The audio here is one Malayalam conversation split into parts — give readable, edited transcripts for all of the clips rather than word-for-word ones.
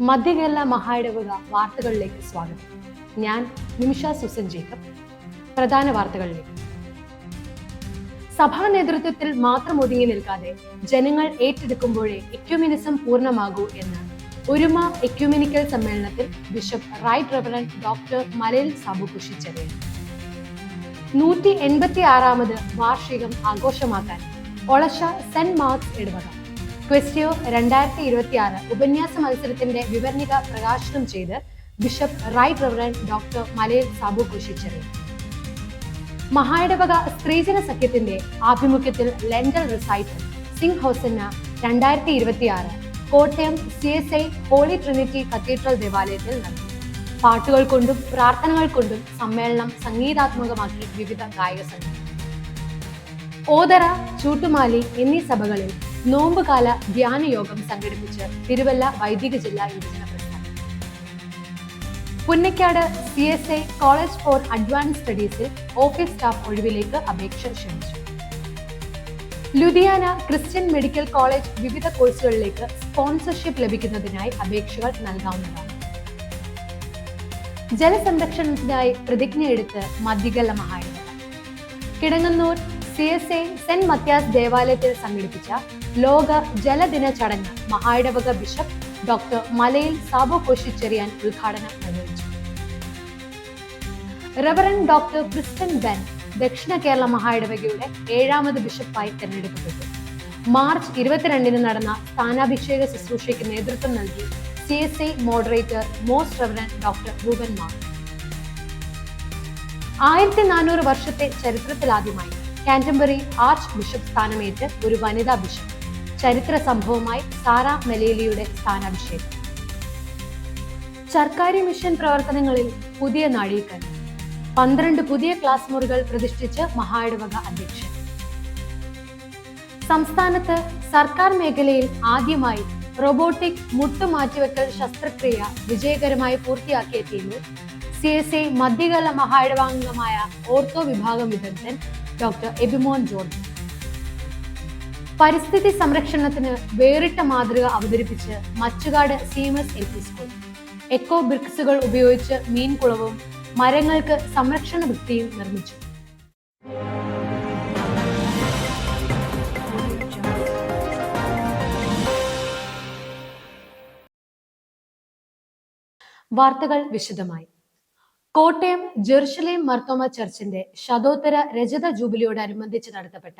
മധ്യകേരള മഹായിടവക വാർത്തകളിലേക്ക് സ്വാഗതം. ഞാൻ നിമിഷ സുസൻ ജേക്കബ്. പ്രധാന വാർത്തകളിലേക്ക്. സഭാ നേതൃത്വത്തിൽ മാത്രം ഒതുങ്ങി നിൽക്കാതെ ജനങ്ങൾ ഏറ്റെടുക്കുമ്പോഴേ എക്യുമെനിസം പൂർണ്ണമാകൂ എന്ന് ഒരുമ എക്യുമെനിക്കൽ സമ്മേളനത്തിൽ ബിഷപ്പ് റൈറ്റ് റെവറൻഡ് ഡോക്ടർ മലയിൽ സാബു കുഷിച്ചെറിയ 186ാമത് വാർഷികം ആഘോഷമാക്കാൻ ഒളശ സെന്റ് മാർക്സ് ഇടവക ക്വസ്റ്റ്യോ 2026 ഉപന്യാസ മത്സരത്തിന്റെ വിവരണിക പ്രകാശനം ചെയ്ത് ബിഷപ്പ് റൈറ്റ് റെവറൻഡ് ഡോക്ടർ മലയിൽ സാബു കുഷിച്ചെറിയ. മഹായിടവക സ്ത്രീജന സഖ്യത്തിന്റെ ആഭിമുഖ്യത്തിൽ Lenten recital sing hosanna 2026 Kottayam CSI holy trinity cathedral ദേവാലയത്തിൽ നടന്നു. പാട്ടുകൾ കൊണ്ടും പ്രാർത്ഥനകൾ കൊണ്ടും സമ്മേളനം സംഗീതാത്മകമാക്കി വിവിധ ഗായക സംഘം. ഓതറ, ചൂട്ടുമാലി എന്നീ സഭകളിൽ നോമ്പുകാല ധ്യാന യോഗം സംഘടിപ്പിച്ച് തിരുവല്ല വൈദിക ജില്ലാ യുവജന പ്രസ്ഥാനം. Punnakkad CSI college for advance സ്റ്റഡീസിൽ ഓഫീസ് സ്റ്റാഫ് ഒഴിവിലേക്ക് അപേക്ഷ ക്ഷണിച്ചു. ലുധിയാന ക്രിസ്ത്യൻ മെഡിക്കൽ കോളേജ് വിവിധ കോഴ്സുകളിലേക്ക് സ്പോൺസർഷിപ്പ് ലഭിക്കുന്നതിനായി അപേക്ഷകൾ നൽകാവുന്നതാണ്. ജലസംരക്ഷണത്തിനായി പ്രതിജ്ഞയെടുത്ത് മധ്യകേരള മഹായിടവക. കിടങ്ങന്നൂർ CSI സെന്റ് മത്യാസ് ദേവാലയത്തിൽ സംഘടിപ്പിച്ച ലോക ജലദിന ചടങ്ങ് മഹായിടവക ബിഷപ്പ് ഡോക്ടർ മലയിൽ സാബു കുഷിച്ചെറിയാൻ ഉദ്ഘാടനം നിർവഹിച്ചു. റെവറൻഡ് ഡോക്ടർ ക്രിസ്റ്റൻ ബെൻ ദക്ഷിണ കേരള മഹായിടവകയുടെ 7ാമത് ബിഷപ്പായി തെരഞ്ഞെടുക്കപ്പെട്ടു. മാർച്ച് 22 നടന്ന സ്ഥാനാഭിഷേക ശുശ്രൂഷയ്ക്ക് നേതൃത്വം നൽകി CSI moderator most Reverend doctor Reuben Mar. 1400 വർഷത്തെ ചരിത്രത്തിലാദ്യമായി കാന്റർബറി ആർച്ച് ബിഷപ്പ് സ്ഥാനമേറ്റ് ഒരു വനിതാ ബിഷപ്പ്. ചരിത്ര സംഭവമായി സാറ മെലേലിയുടെ സ്ഥാനാഭിഷേകം. സർക്കാരി മിഷൻ പ്രവർത്തനങ്ങളിൽ പുതിയ നാഴികക്കല്ല്. 12 പുതിയ ക്ലാസ് മുറികൾ പ്രതിഷ്ഠിച്ച് മഹായിടവക അധ്യക്ഷൻ. സംസ്ഥാനത്ത് സർക്കാർ മേഖലയിൽ ആദ്യമായി റോബോട്ടിക് മുട്ടുമാറ്റിവെക്കൽ ശസ്ത്രക്രിയ വിജയകരമായി പൂർത്തിയാക്കിയ ടീമിൽ CSI മധ്യകേരള മഹായിടവാംഗമായ ഓർത്തോ വിഭാഗം വിദഗ്ധൻ ഡോക്ടർ എബിമോൻ ജോർജ്. പരിസ്ഥിതി സംരക്ഷണത്തിന് വേറിട്ട മാതൃക അവതരിപ്പിച്ച് Machukad CMS LP school. Echo ബ്രിക്സുകൾ ഉപയോഗിച്ച് മീൻകുളവും മരങ്ങൾക്ക് സംരക്ഷണ ഭിത്തിയും നിർമ്മിച്ചു. വാർത്തകൾ വിശദമായി. കോട്ടയം ജെറുസലേം മർത്തോമ ചർച്ചിന്റെ ശതോത്തര രജത ജൂബിലിയോടനുബന്ധിച്ച് നടത്തപ്പെട്ട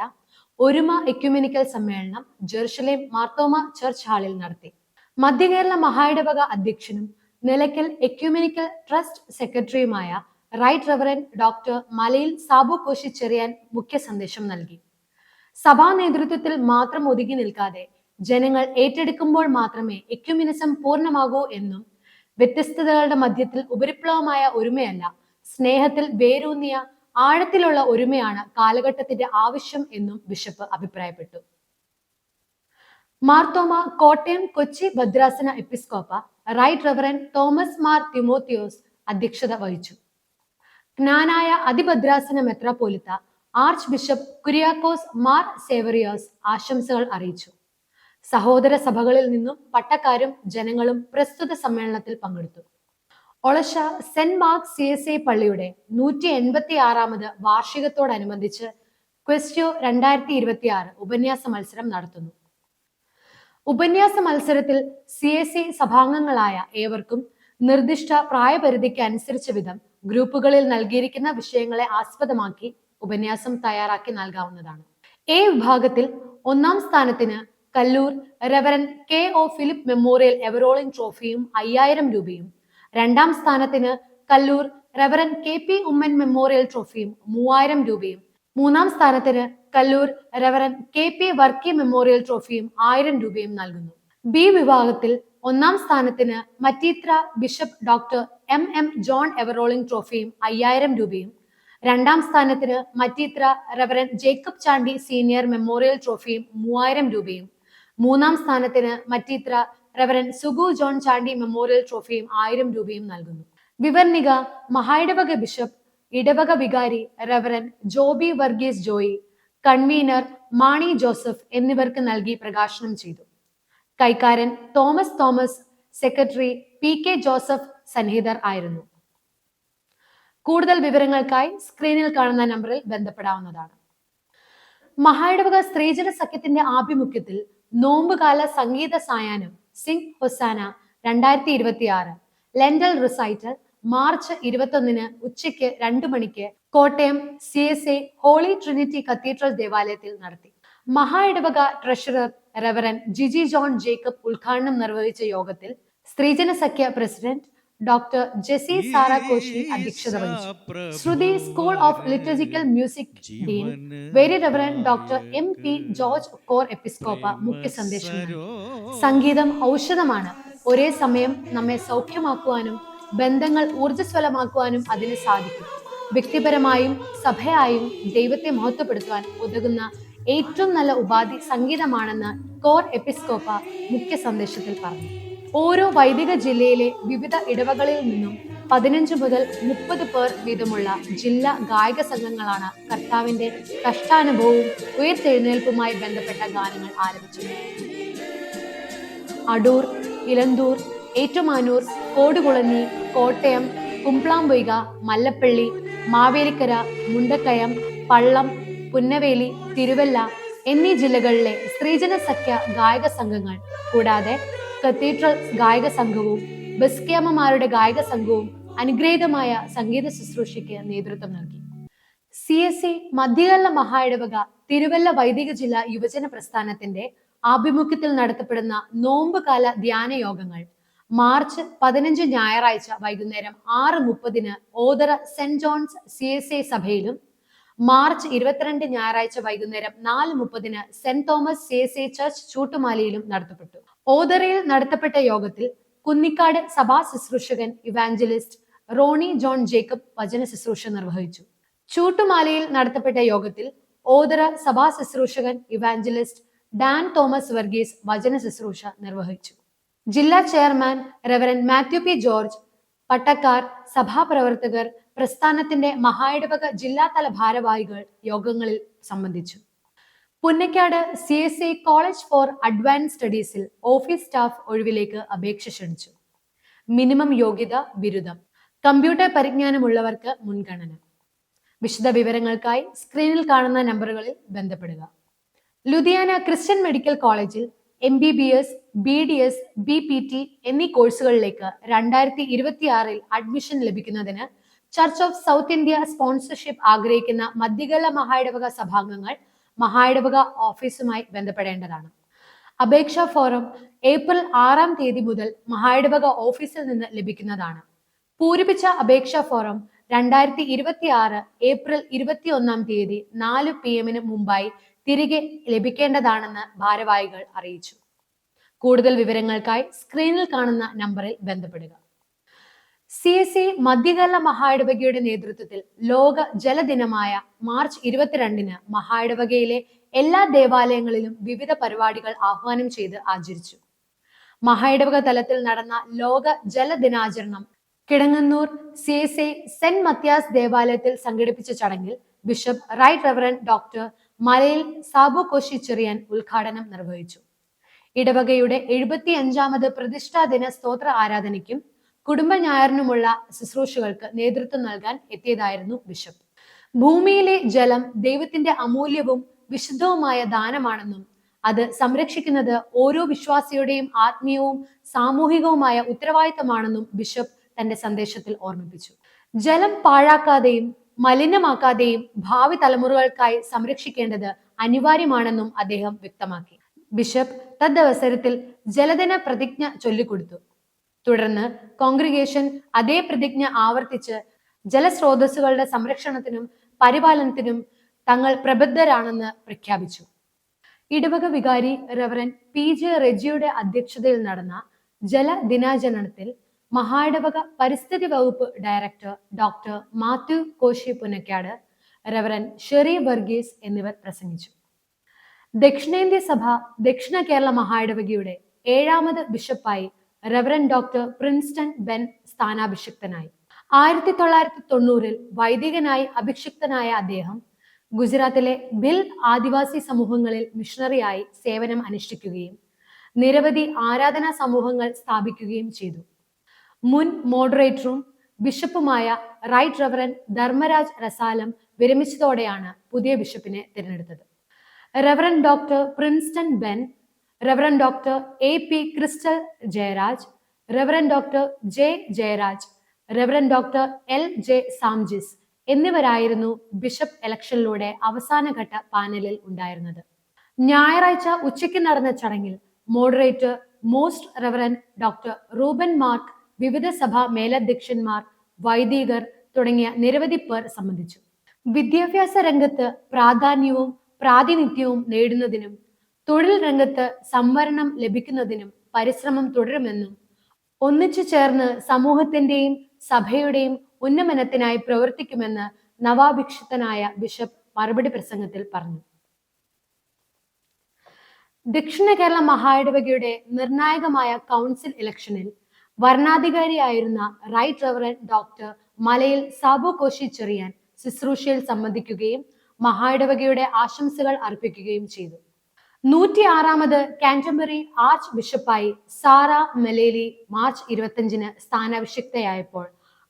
ഒരുമ എക്യുമെനിക്കൽ സമ്മേളനം ജെറുസലേം മാർത്തോമ ചർച്ച് ഹാളിൽ നടത്തി. മധ്യകേരള മഹായിടവക അധ്യക്ഷനും നിലയ്ക്കൽ എക്യുമെനിക്കൽ ട്രസ്റ്റ് സെക്രട്ടറിയുമായ റൈറ്റ് റെവറൻഡ് ഡോക്ടർ മലയിൽ സാബു കുഷിച്ചെറിയാൻ മുഖ്യ സന്ദേശം നൽകി. സഭാ നേതൃത്വത്തിൽ മാത്രം ഒതുങ്ങി നിൽക്കാതെ ജനങ്ങൾ ഏറ്റെടുക്കുമ്പോൾ മാത്രമേ എക്യുമെനിസം പൂർണ്ണമാകൂ എന്നും വ്യത്യസ്തതകളുടെ മധ്യത്തിൽ ഉപരിപ്ലവമായ ഒരുമയല്ല, സ്നേഹത്തിൽ വേരൂന്നിയ ആഴത്തിലുള്ള ഒരുമയാണ് കാലഘട്ടത്തിന്റെ ആവശ്യം എന്നും ബിഷപ്പ് അഭിപ്രായപ്പെട്ടു. മാർത്തോമ കോട്ടയം കൊച്ചി ഭദ്രാസന എപ്പിസ്കോപ്പ right reverend Thomas Mar Timotheos അധ്യക്ഷത വഹിച്ചു. ജ്ഞാനായ അതിഭദ്രാസന മെത്രാപ്പോലിത്ത ആർച്ച് ബിഷപ്പ് കുര്യാക്കോസ് മാർ സേവറിയോസ് ആശംസകൾ അറിയിച്ചു. സഹോദര സഭകളിൽ നിന്നും പട്ടക്കാരും ജനങ്ങളും പ്രസ്തുത സമ്മേളനത്തിൽ പങ്കെടുത്തു. ഒളശ സെന്റ് മാർക്സ് CSI പള്ളിയുടെ 186ാമത് വാർഷികത്തോടനുബന്ധിച്ച് ക്വസ്റ്റ്യോ 2026 ഉപന്യാസ മത്സരം നടത്തുന്നു. ഉപന്യാസ മത്സരത്തിൽ CSI സഭാംഗങ്ങളായ ഏവർക്കും നിർദ്ദിഷ്ട പ്രായപരിധിക്ക് അനുസരിച്ച വിധം ഗ്രൂപ്പുകളിൽ നൽകിയിരിക്കുന്ന വിഷയങ്ങളെ ആസ്പദമാക്കി ഉപന്യാസം തയ്യാറാക്കി നൽകാവുന്നതാണ്. A വിഭാഗത്തിൽ 1ാം സ്ഥാനത്തിന് Kallur reverend KO Philip memorial ever rolling ട്രോഫിയും 5000 രൂപയും, 2ാം സ്ഥാനത്തിന് Kallur reverend KP Oommen memorial ട്രോഫിയും 3000 രൂപയും, 3ാം സ്ഥാനത്തിന് Kallur reverend KP Varkey memorial ട്രോഫിയും 1000 രൂപയും നൽകുന്നു. B വിഭാഗത്തിൽ 1ാം സ്ഥാനത്തിന് Mattithra bishop doctor MM John ever rolling ട്രോഫിയും 5000 രൂപയും, 2ാം സ്ഥാനത്തിന് Mattithra reverend Jacob Chandy senior memorial ട്രോഫിയും 3000 രൂപയും, 3ാം സ്ഥാനത്തിന് Mattithra reverend Sugu John Chandy memorial ട്രോഫിയും 1000 രൂപയും നൽകുന്നു. വിവർണിക മഹായിടവക ബിഷപ്പ്, ഇടവക വികാരി Reverend Joby Varghese Joy, convener Mani Joseph എന്നിവർക്ക് നൽകി പ്രകാശനം ചെയ്തു. കൈക്കാരൻ തോമസ് സെക്രട്ടറി PK ജോസഫ് സന്നിഹിതർ ആയിരുന്നു. കൂടുതൽ വിവരങ്ങൾക്കായി സ്ക്രീനിൽ കാണുന്ന നമ്പറിൽ ബന്ധപ്പെടാവുന്നതാണ്. മഹായിടവക സ്ത്രീജന സഖ്യത്തിന്റെ ആഭിമുഖ്യത്തിൽ നോമ്പുകാല സംഗീത സായാഹ്നം sing hosanna 2026 lenten recital March 21 ഉച്ചയ്ക്ക് 2 മണിക്ക് Kottayam CSA holy trinity cathedral ദേവാലയത്തിൽ നടത്തി. മഹായിടവക treasurer reverend Jiji John Jacob ഉദ്ഘാടനം നിർവഹിച്ച യോഗത്തിൽ സ്ത്രീജന സഖ്യ president doctor Jessy Sarah Koshy അധ്യക്ഷത വഹിച്ചു. Shruti school of liturgical music dean very reverend doctor MP George കോർ എപ്പിസ്കോപ്പ മുഖ്യ സന്ദേശം നൽകി. സംഗീതം ഔഷധമാണ്. ഒരേ സമയം നമ്മെ സൗഖ്യമാക്കുവാനും ബന്ധങ്ങൾ ഊർജ്ജസ്വലമാക്കുവാനും അതിന് സാധിക്കും. വ്യക്തിപരമായും സഭയായും ദൈവത്തെ മഹത്വപ്പെടുത്തുവാൻ ഉതകുന്ന ഏറ്റവും നല്ല ഉപാധി സംഗീതമാണെന്ന് കോർ എപ്പിസ്കോപ്പ മുഖ്യ സന്ദേശത്തിൽ പറഞ്ഞു. ഓരോ വൈദിക ജില്ലയിലെ വിവിധ ഇടവകളിൽ നിന്നും 15 മുതൽ 30 പേർ വീതമുള്ള ജില്ലാ ഗായക സംഘങ്ങളാണ് കർത്താവിന്റെ കഷ്ടാനുഭവവും ഉയർത്തെഴുന്നേൽപ്പുമായി ബന്ധപ്പെട്ട ഗാനങ്ങൾ ആലപിച്ചത്. അടൂർ, ഇലന്തൂർ, ഏറ്റുമാനൂർ, കോടുകുളഞ്ഞി, കോട്ടയം, കുംപ്ലാംപൊയ്ക, മല്ലപ്പള്ളി, മാവേലിക്കര, മുണ്ടക്കയം, പള്ളം, പുന്നവേലി, തിരുവല്ല എന്നീ ജില്ലകളിലെ സ്ത്രീജന സഖ്യ ഗായക സംഘങ്ങൾ കൂടാതെ കത്തീഡ്രൽ ഗായക സംഘവും ബസ്ക്യാമ്മമാരുടെ ഗായക സംഘവും അനുഗ്രഹീതമായ സംഗീത ശുശ്രൂഷയ്ക്ക് നേതൃത്വം നൽകി. CSA മധ്യകേരള മഹായിടവക തിരുവല്ല വൈദിക ജില്ലാ യുവജന പ്രസ്ഥാനത്തിന്റെ ആഭിമുഖ്യത്തിൽ നടത്തപ്പെടുന്ന നോമ്പുകാല ധ്യാന യോഗങ്ങൾ മാർച്ച് 15 ഞായറാഴ്ച വൈകുന്നേരം 6:30 ഓതറ സെന്റ് ജോൺസ് CSA സഭയിലും മാർച്ച് 22 ഞായറാഴ്ച വൈകുന്നേരം 4:30 സെന്റ് തോമസ് CSA ചർച്ച് ചൂട്ടുമാലിയിലും നടത്തപ്പെട്ടു. ഓതറയിൽ നടത്തപ്പെട്ട യോഗത്തിൽ കുന്നിക്കാട് സഭാ ശുശ്രൂഷകൻ ഇവാഞ്ചലിസ്റ്റ് റോണി ജോൺ ജേക്കബ് വചന ശുശ്രൂഷ നിർവഹിച്ചു. ചൂട്ടുമാലയിൽ നടത്തപ്പെട്ട യോഗത്തിൽ ഓതറ സഭാ ശുശ്രൂഷകൻ ഇവാഞ്ചലിസ്റ്റ് ഡാൻ തോമസ് വർഗീസ് വചന ശുശ്രൂഷ നിർവഹിച്ചു. ജില്ലാ chairman reverend Matthew P George, പട്ടക്കാർ, സഭാപ്രവർത്തകർ, പ്രസ്ഥാനത്തിന്റെ മഹായിടവക ജില്ലാതല ഭാരവാഹികൾ യോഗങ്ങളിൽ സംബന്ധിച്ചു. Punnakkad CSA college for advance സ്റ്റഡീസിൽ ഓഫീസ് സ്റ്റാഫ് ഒഴിവിലേക്ക് അപേക്ഷ ക്ഷണിച്ചു. മിനിമം യോഗ്യത ബിരുദം. കമ്പ്യൂട്ടർ പരിജ്ഞാനമുള്ളവർക്ക് മുൻഗണന. വിശദ വിവരങ്ങൾക്കായി സ്ക്രീനിൽ കാണുന്ന നമ്പറുകളിൽ ബന്ധപ്പെടുക. ലുധിയാന ക്രിസ്ത്യൻ മെഡിക്കൽ കോളേജിൽ MBBS, BDS, BPT എന്നീ കോഴ്സുകളിലേക്ക് 2026 അഡ്മിഷൻ ലഭിക്കുന്നതിന് church of south India sponsorship ആഗ്രഹിക്കുന്ന മധ്യകേരള മഹായിടവക സഭാംഗങ്ങൾ മഹായിടവക ഓഫീസുമായി ബന്ധപ്പെടേണ്ടതാണ്. അപേക്ഷാ ഫോറം ഏപ്രിൽ 6 മുതൽ മഹായിടവക ഓഫീസിൽ നിന്ന് ലഭിക്കുന്നതാണ്. പൂരിപ്പിച്ച അപേക്ഷാ ഫോറം 2026 ഏപ്രിൽ 21 4 PM മുമ്പായി തിരികെ ലഭിക്കേണ്ടതാണെന്ന് ഭാരവാഹികൾ അറിയിച്ചു. കൂടുതൽ വിവരങ്ങൾക്കായി സ്ക്രീനിൽ കാണുന്ന നമ്പറിൽ ബന്ധപ്പെടുക. CSA മധ്യകേരള മഹായിടവകയുടെ നേതൃത്വത്തിൽ ലോക ജലദിനമായ മാർച്ച് 22 മഹായിടവകയിലെ എല്ലാ ദേവാലയങ്ങളിലും വിവിധ പരിപാടികൾ ആഹ്വാനം ചെയ്ത് ആചരിച്ചു. മഹായിടവക തലത്തിൽ നടന്ന ലോക ജലദിനാചരണം കിടങ്ങന്നൂർ CSA സെന്റ് മത്യാസ് ദേവാലയത്തിൽ സംഘടിപ്പിച്ച ചടങ്ങിൽ ബിഷപ്പ് റൈറ്റ് റെവറൻ ഡോക്ടർ മലയിൽ സാബു കോശി ചെറിയാൻ ഉദ്ഘാടനം നിർവഹിച്ചു. ഇടവകയുടെ 75ാമത് പ്രതിഷ്ഠാ ദിന സ്തോത്ര ആരാധനയ്ക്കും കുടുംബ ഞായറിനുമുള്ള ശുശ്രൂഷകൾക്ക് നേതൃത്വം നൽകാൻ എത്തിയതായിരുന്നു ബിഷപ്പ്. ഭൂമിയിലെ ജലം ദൈവത്തിന്റെ അമൂല്യവും വിശുദ്ധവുമായ ദാനമാണെന്നും അത് സംരക്ഷിക്കുന്നത് ഓരോ വിശ്വാസിയുടെയും ആത്മീയവും സാമൂഹികവുമായ ഉത്തരവാദിത്തമാണെന്നും ബിഷപ്പ് തന്റെ സന്ദേശത്തിൽ ഓർമ്മിപ്പിച്ചു. ജലം പാഴാക്കാതെയും മലിനമാക്കാതെയും ഭാവി തലമുറകൾക്കായി സംരക്ഷിക്കേണ്ടത് അനിവാര്യമാണെന്നും അദ്ദേഹം വ്യക്തമാക്കി. ബിഷപ്പ് തദ്വസരത്തിൽ ജലദിന പ്രതിജ്ഞ ചൊല്ലിക്കൊടുത്തു. തുടർന്ന് കോൺഗ്രിഗേഷൻ അതേ പ്രതിജ്ഞ ആവർത്തിച്ച് ജലസ്രോതസ്സുകളുടെ സംരക്ഷണത്തിനും പരിപാലനത്തിനും തങ്ങൾ പ്രബദ്ധരാണെന്ന് പ്രഖ്യാപിച്ചു. ഇടവക വികാരി റെവറൻ PJ റെജിയുടെ അധ്യക്ഷതയിൽ നടന്ന ജലദിനാചരണത്തിൽ മഹായിടവക പരിസ്ഥിതി വകുപ്പ് director doctor Matthew Koshy Punnakkad, reverend Sherry Varghese എന്നിവർ പ്രസംഗിച്ചു. ദക്ഷിണേന്ത്യ സഭ ദക്ഷിണ കേരള മഹായിടവകയുടെ 7ാമത് ബിഷപ്പായി റെവറൻ ഡോക്ടർ പ്രിൻസ്റ്റൺ ബെൻ സ്ഥാനാഭിഷിക്തനായി. 1990 വൈദികനായി അഭിഷിക്തനായ അദ്ദേഹം ഗുജറാത്തിലെ ഭിൽ ആദിവാസി സമൂഹങ്ങളിൽ മിഷണറിയായി സേവനം അനുഷ്ഠിക്കുകയും നിരവധി ആരാധനാ സമൂഹങ്ങൾ സ്ഥാപിക്കുകയും ചെയ്തു. മുൻ മോഡറേറ്ററും ബിഷപ്പുമായ റൈറ്റ് റവറൻ ധർമ്മരാജ് റസാലം വിരമിച്ചതോടെയാണ് പുതിയ ബിഷപ്പിനെ തിരഞ്ഞെടുത്തത്. Reverend doctor Princeton Ben, reverend doctor AP crystal Jayaraj, reverend doctor J Jayaraj, reverend doctor LJ സാംജിസ് എന്നിവരായിരുന്നു ബിഷപ്പ് ഇലക്ഷനിലൂടെ അവസാനഘട്ട പാനലിൽ ഉണ്ടായിരുന്നത്. ഞായറാഴ്ച ഉച്ചയ്ക്ക് നടന്ന ചടങ്ങിൽ moderator most reverend doctor Reuben mark, വിവിധ സഭാ മേലധ്യക്ഷന്മാർ, വൈദികർ തുടങ്ങിയ നിരവധി പേർ സംബന്ധിച്ചു. വിദ്യാഭ്യാസ രംഗത്ത് പ്രാധാന്യവും പ്രാതിനിധ്യവും നേടുന്നതിനും തൊഴിൽ രംഗത്ത് സംവരണം ലഭിക്കുന്നതിനും പരിശ്രമം തുടരുമെന്നും ഒന്നിച്ചു ചേർന്ന് സമൂഹത്തിന്റെയും സഭയുടെയും ഉന്നമനത്തിനായി പ്രവർത്തിക്കുമെന്ന് നവാഭിഷിക്തനായ ബിഷപ്പ് മറുപടി പ്രസംഗത്തിൽ പറഞ്ഞു. ദക്ഷിണ കേരള മഹായിടവകയുടെ നിർണായകമായ കൗൺസിൽ ഇലക്ഷനിൽ വരണാധികാരിയായിരുന്ന റൈറ്റ് റവറൻ ഡോക്ടർ മലയിൽ സാബു കോശി ചെറിയാൻ ശുശ്രൂഷയിൽ സംബന്ധിക്കുകയും മഹായിടവകയുടെ ആശംസകൾ അർപ്പിക്കുകയും ചെയ്തു. 106ാമത് കാന്റർബറി ആർച്ച് ബിഷപ്പായി സാറ മെലേലി മാർച്ച് 25-ന് സ്ഥാനാഭിഷിക്തയായപ്പോൾ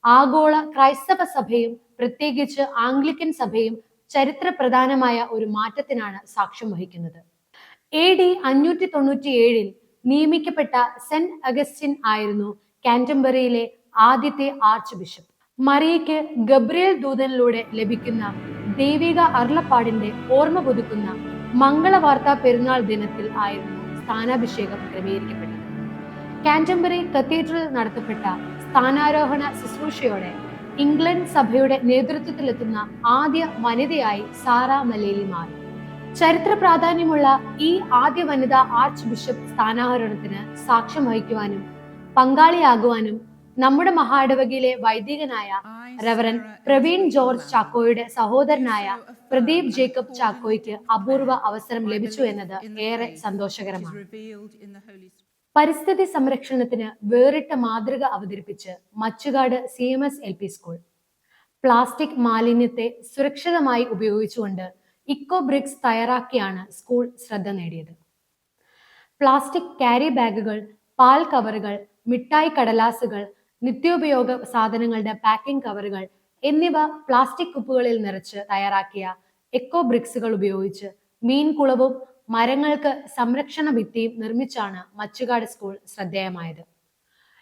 ആഗോള ക്രൈസ്തവ സഭയും പ്രത്യേകിച്ച് ആംഗ്ലിക്കൻ സഭയും ചരിത്ര പ്രധാനമായ ഒരു മാറ്റത്തിനാണ് സാക്ഷ്യം വഹിക്കുന്നത്. AD 597-ൽ നിയമിക്കപ്പെട്ട സെന്റ് അഗസ്റ്റിൻ ആയിരുന്നു കാന്റർബറിയിലെ ആദ്യത്തെ ആർച്ച് ബിഷപ്പ്. മറിയയ്ക്ക് ഗബ്രിയേൽ ദൂതനിലൂടെ ലഭിക്കുന്ന ദൈവിക അരുളപ്പാടിന്റെ ഓർമ്മ പുതുക്കുന്ന മംഗളവാർത്താ പെരുന്നാൾ ദിനത്തിൽ ആയിരുന്നു സ്ഥാനാഭിഷേകം ക്രമീകരിക്കപ്പെട്ടത്. കാന്റർബറി കത്തീഡ്രലിൽ നടത്തപ്പെട്ട സ്ഥാനാരോഹണ ശുശ്രൂഷയോടെ ഇംഗ്ലണ്ട് സഭയുടെ നേതൃത്വത്തിലെത്തുന്ന ആദ്യ വനിതയായി സാറ മലേലി മാറി. ചരിത്ര പ്രാധാന്യമുള്ള ഈ ആദ്യ വനിതാ ആർച്ച് ബിഷപ്പ് സ്ഥാനാരോഹണത്തിന് സാക്ഷ്യം വഹിക്കുവാനും പങ്കാളിയാകുവാനും നമ്മുടെ മഹായിടവകയിലെ വൈദികനായ റവറൻ പ്രവീൺ ജോർജ് ചാക്കോയുടെ സഹോദരനായ പ്രദീപ് ജേക്കബ് ചാക്കോയ്ക്ക് അപൂർവ അവസരം ലഭിച്ചു എന്നത് ഏറെ സന്തോഷകരമാണ്. പരിസ്ഥിതി സംരക്ഷണത്തിന് വേറിട്ട മാതൃക അവതരിപ്പിച്ച് Machukad CMS LP school plastic മാലിന്യത്തെ സുരക്ഷിതമായി ഉപയോഗിച്ചുകൊണ്ട് ഇക്കോ ബ്രിക്സ് തയ്യാറാക്കിയാണ് സ്കൂൾ ശ്രദ്ധ നേടിയത്. പ്ലാസ്റ്റിക് ക്യാരി ബാഗുകൾ, പാൽ കവറുകൾ, മിഠായി കടലാസുകൾ, നിത്യോപയോഗ സാധനങ്ങളുടെ പാക്കിംഗ് കവറുകൾ എന്നിവ പ്ലാസ്റ്റിക് കുപ്പുകളിൽ നിറച്ച് തയ്യാറാക്കിയ എക്കോ ബ്രിക്സുകൾ ഉപയോഗിച്ച് മീൻകുളവും മരങ്ങൾക്ക് സംരക്ഷണ ഭിത്തിയും നിർമ്മിച്ചാണ് മച്ചുകാട് സ്കൂൾ ശ്രദ്ധേയമായത്.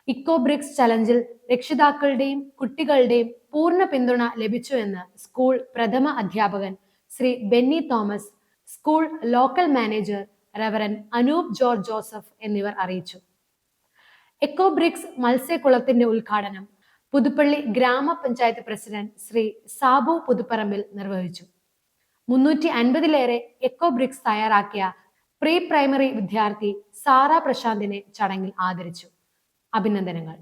ഇക്കോ ബ്രിക്സ് ചലഞ്ചിൽ രക്ഷിതാക്കളുടെയും കുട്ടികളുടെയും പൂർണ്ണ പിന്തുണ ലഭിച്ചുവെന്ന് സ്കൂൾ പ്രഥമ അധ്യാപകൻ Shri Benny Thomas, school local manager reverend Anoop George Joseph എന്നിവർ അറിയിച്ചു. എക്കോ ബ്രിക്സ് മത്സ്യക്കുളത്തിന്റെ ഉദ്ഘാടനം പുതുപ്പള്ളി ഗ്രാമപഞ്ചായത്ത് പ്രസിഡന്റ് ശ്രീ സാബു പുതുപ്പറമ്പിൽ നിർവഹിച്ചു. 350-ലേറെ എക്കോ ബ്രിക്സ് തയ്യാറാക്കിയ പ്രീ പ്രൈമറി വിദ്യാർത്ഥി സാറ പ്രശാന്തിനെ ചടങ്ങിൽ ആദരിച്ചു. അഭിനന്ദനങ്ങൾ.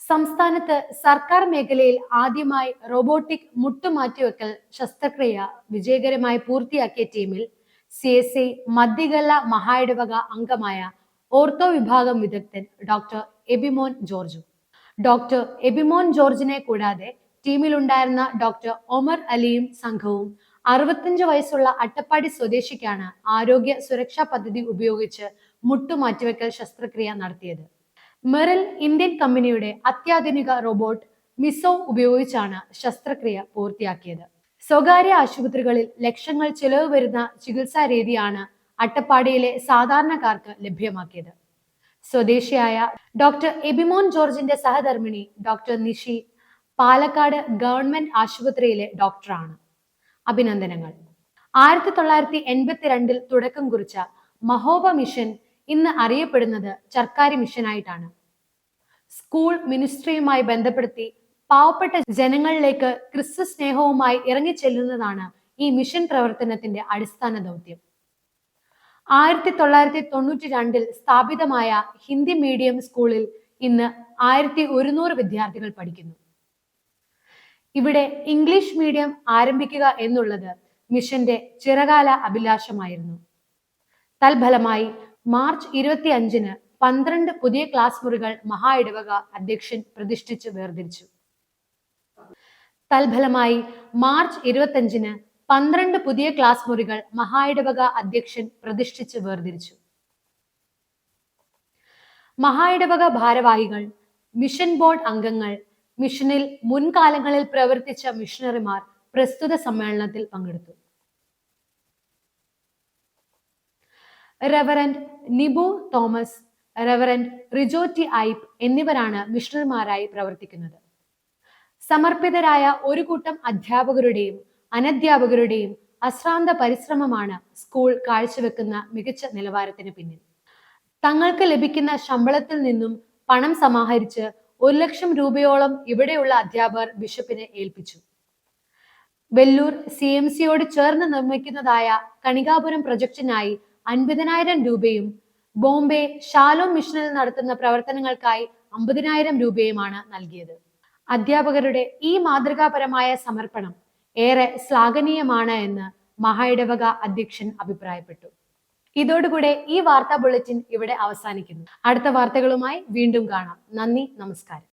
സംസ്ഥാനത്ത് സർക്കാർ മേഖലയിൽ ആദ്യമായി റോബോട്ടിക് മുട്ടുമാറ്റിവെക്കൽ ശസ്ത്രക്രിയ വിജയകരമായി പൂർത്തിയാക്കിയ ടീമിൽ CSI മധ്യകേരള മഹായിടവക അംഗമായ ഓർത്തോ വിഭാഗം വിദഗ്ധൻ ഡോക്ടർ എബിമോൻ ജോർജും. ഡോക്ടർ എബിമോൻ ജോർജിനെ കൂടാതെ ടീമിലുണ്ടായിരുന്ന ഡോക്ടർ ഒമർ അലിയും സംഘവും 65 വയസ്സുള്ള അട്ടപ്പാടി സ്വദേശിക്കാണ് ആരോഗ്യ സുരക്ഷാ പദ്ധതി ഉപയോഗിച്ച് മുട്ടുമാറ്റിവെക്കൽ ശസ്ത്രക്രിയ നടത്തിയത്. മെറിൽ ഇന്ത്യൻ കമ്പനിയുടെ അത്യാധുനിക റോബോട്ട് മിസോ ഉപയോഗിച്ചാണ് ശസ്ത്രക്രിയ പൂർത്തിയാക്കിയത്. സ്വകാര്യ ആശുപത്രികളിൽ ലക്ഷങ്ങൾ ചിലവ് വരുന്ന ചികിത്സാ രീതിയാണ് അട്ടപ്പാടിയിലെ സാധാരണക്കാർക്ക് ലഭ്യമാക്കിയത്. സ്വദേശിയായ ഡോക്ടർ എബിമോൻ ജോർജിന്റെ സഹധർമ്മിണി ഡോക്ടർ നിഷി പാലക്കാട് ഗവൺമെന്റ് ആശുപത്രിയിലെ ഡോക്ടറാണ്. അഭിനന്ദനങ്ങൾ. 1982-ൽ തുടക്കം കുറിച്ച മഹോബ മിഷൻ ഇന്ന് അറിയപ്പെടുന്നത് ചർക്കാരി മിഷനായിട്ടാണ്. സ്കൂൾ മിനിസ്ട്രിയുമായി ബന്ധപ്പെടുത്തി പാവപ്പെട്ട ജനങ്ങളിലേക്ക് ക്രിസ്തു സ്നേഹവുമായി ഇറങ്ങിച്ചെല്ലുന്നതാണ് ഈ മിഷൻ പ്രവർത്തനത്തിന്റെ അടിസ്ഥാന ദൗത്യം. 1992-ൽ സ്ഥാപിതമായ ഹിന്ദി മീഡിയം സ്കൂളിൽ ഇന്ന് 1100 വിദ്യാർത്ഥികൾ പഠിക്കുന്നു. ഇവിടെ ഇംഗ്ലീഷ് മീഡിയം ആരംഭിക്കുക എന്നുള്ളത് മിഷന്റെ ചിരകാല അഭിലാഷമായിരുന്നു. തൽഫലമായി മാർച്ച് 25-ന് 12 പുതിയ ക്ലാസ് മുറികൾ മഹായിടവക അധ്യക്ഷൻ പ്രതിഷ്ഠിച്ച് വേർതിരിച്ചു. തൽഫലമായി മാർച്ച് 25-ന് 12 പുതിയ ക്ലാസ് മുറികൾ മഹായിടവക അധ്യക്ഷൻ പ്രതിഷ്ഠിച്ച് വേർതിരിച്ചു. മഹായിടവക ഭാരവാഹികൾ, മിഷൻ ബോർഡ് അംഗങ്ങൾ, മിഷനിൽ മുൻകാലങ്ങളിൽ പ്രവർത്തിച്ച മിഷണറിമാർ പ്രസ്തുത സമ്മേളനത്തിൽ പങ്കെടുത്തു. Reverend Nibu Thomas, Reverend Rijo T Ipe എന്നിവരാണ് മിഷണറിമാരായി പ്രവർത്തിക്കുന്നത്. സമർപ്പിതരായ ഒരു കൂട്ടം അധ്യാപകരുടെയും അനധ്യാപകരുടെയും അശ്രാന്ത പരിശ്രമമാണ് സ്കൂൾ കാഴ്ചവെക്കുന്ന മികച്ച നിലവാരത്തിന് പിന്നിൽ. തങ്ങൾക്ക് ലഭിക്കുന്ന ശമ്പളത്തിൽ നിന്നും പണം സമാഹരിച്ച് 1,00,000 രൂപയോളം ഇവിടെയുള്ള അധ്യാപകർ ബിഷപ്പിനെ ഏൽപ്പിച്ചു. വെല്ലൂർ CMCയോട് ചേർന്ന് നിർമ്മിക്കുന്നതായ കണികാപുരം പ്രൊജക്ടിനായി 50,000 രൂപയും ബോംബെ ഷാലോം മിഷനിൽ നടത്തുന്ന പ്രവർത്തനങ്ങൾക്കായി 50,000 രൂപയുമാണ് നൽകിയത്. അധ്യാപകരുടെ ഈ മാതൃകാപരമായ സമർപ്പണം ഏറെ ശ്ലാഘനീയമാണ് എന്ന് മഹായിടവക അധ്യക്ഷൻ അഭിപ്രായപ്പെട്ടു. ഇതോടുകൂടെ ഈ വാർത്താ ബുള്ളറ്റിൻ ഇവിടെ അവസാനിക്കുന്നു. അടുത്ത വാർത്തകളുമായി വീണ്ടും കാണാം. നന്ദി, നമസ്കാരം.